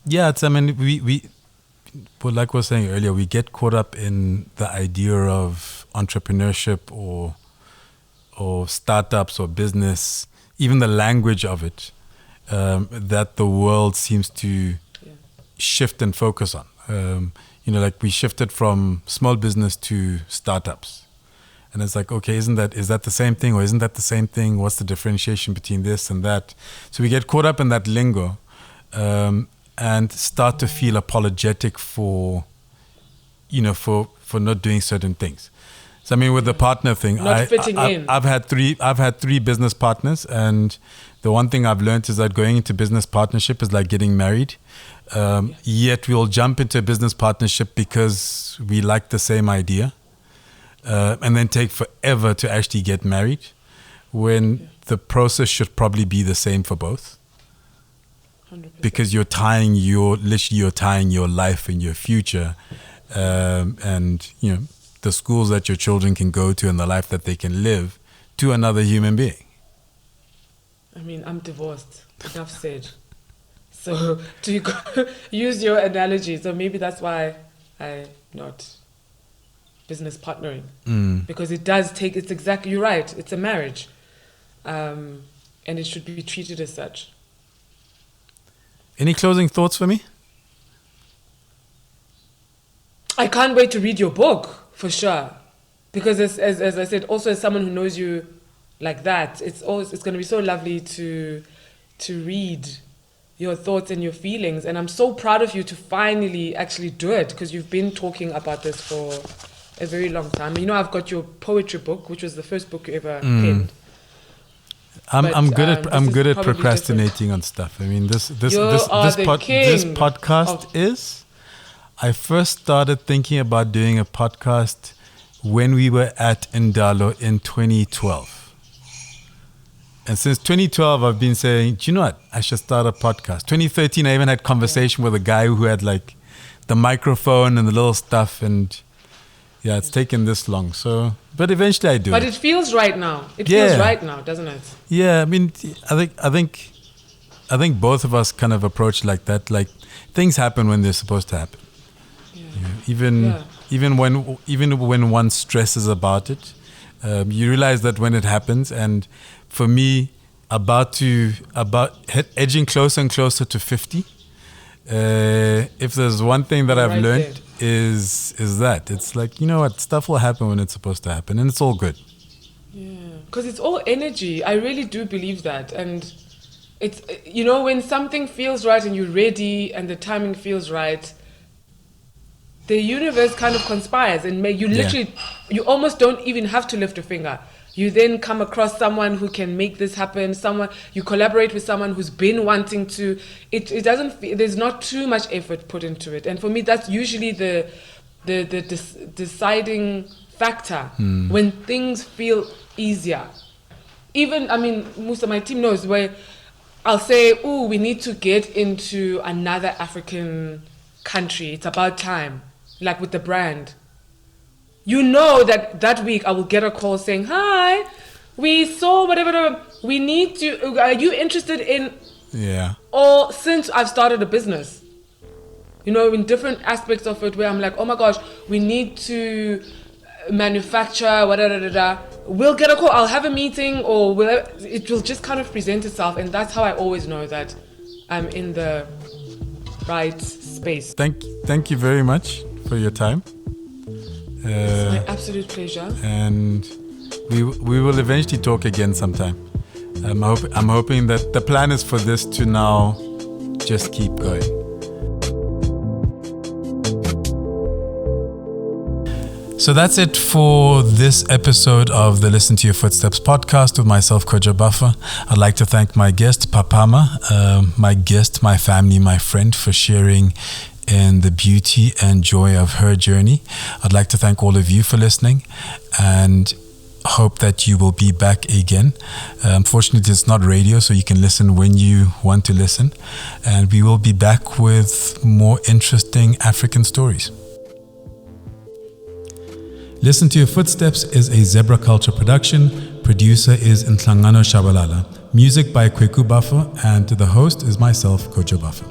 Yeah, we like we were saying earlier, we get caught up in the idea of entrepreneurship or startups or business, even the language of it, that the world seems to shift and focus on. Like we shifted from small business to startups. And it's like, okay, is that the same thing or isn't that the same thing? What's the differentiation between this and that? So we get caught up in that lingo and start to feel apologetic for not doing certain things. So I mean, with the partner thing, Not fitting in. I've had three business partners, and the one thing I've learned is that going into business partnership is like getting married. Yet we'll jump into a business partnership because we like the same idea, and then take forever to actually get married, when the process should probably be the same for both. 100%. Because you're tying your life and your future, and the schools that your children can go to and the life that they can live to another human being. I mean, I'm divorced. Enough said. So to use your analogy, so maybe that's why I'm not business partnering. Because it does take, it's exactly, you're right, it's a marriage. And it should be treated as such. Any closing thoughts for me? I can't wait to read your book, for sure. Because as I said, also as someone who knows you like that, it's going to be so lovely to read your thoughts and your feelings. And I'm so proud of you to finally actually do it, because you've been talking about this for a very long time. I've got your poetry book, which was the first book you ever penned. I'm good at procrastinating on stuff. I mean, this podcast is. I first started thinking about doing a podcast when we were at Indalo in 2012. And since 2012, I've been saying, do you know what? I should start a podcast. 2013, I even had conversation with a guy who had like the microphone and the little stuff. And yeah, it's taken this long. So, but eventually I do. But it feels right now. It feels right now, doesn't it? Yeah, I mean, I think both of us kind of approach like that. Like things happen when they're supposed to happen. Even when one stresses about it, you realize that when it happens. And for me, edging closer and closer to 50, if there's one thing that I've learned is that it's like, you know what, stuff will happen when it's supposed to happen, and it's all good. Yeah, because it's all energy. I really do believe that. And it's, when something feels right and you're ready and the timing feels right, the universe kind of conspires and you almost don't even have to lift a finger. You then come across someone who can make this happen. You collaborate with someone who's been wanting to. It doesn't. There's not too much effort put into it, and for me, that's usually the deciding factor when things feel easier. Even, Musa, my team knows where I'll say, "Oh, we need to get into another African country. It's about time." Like with the brand, that week I will get a call saying, "Hi, we saw whatever. We need to. Are you interested in?" Yeah. Or since I've started a business, in different aspects of it, where I'm like, "Oh my gosh, we need to manufacture whatever." We'll get a call. I'll have a meeting, or it will just kind of present itself, and that's how I always know that I'm in the right space. Thank you very much for your time. It's my absolute pleasure. And we will eventually talk again sometime. I'm hoping that the plan is for this to now just keep going. So that's it for this episode of the Listen to Your Footsteps podcast with myself, Koja Buffer. I'd like to thank my guest, Papama, my family, my friend, for sharing in the beauty and joy of her journey. I'd like to thank all of you for listening and hope that you will be back again. Unfortunately, it's not radio, so you can listen when you want to listen. And we will be back with more interesting African stories. Listen to Your Footsteps is a Zebra Culture production. Producer is Nhlangano Chabalala. Music by Kweku Buffer, and the host is myself, Koja Buffer.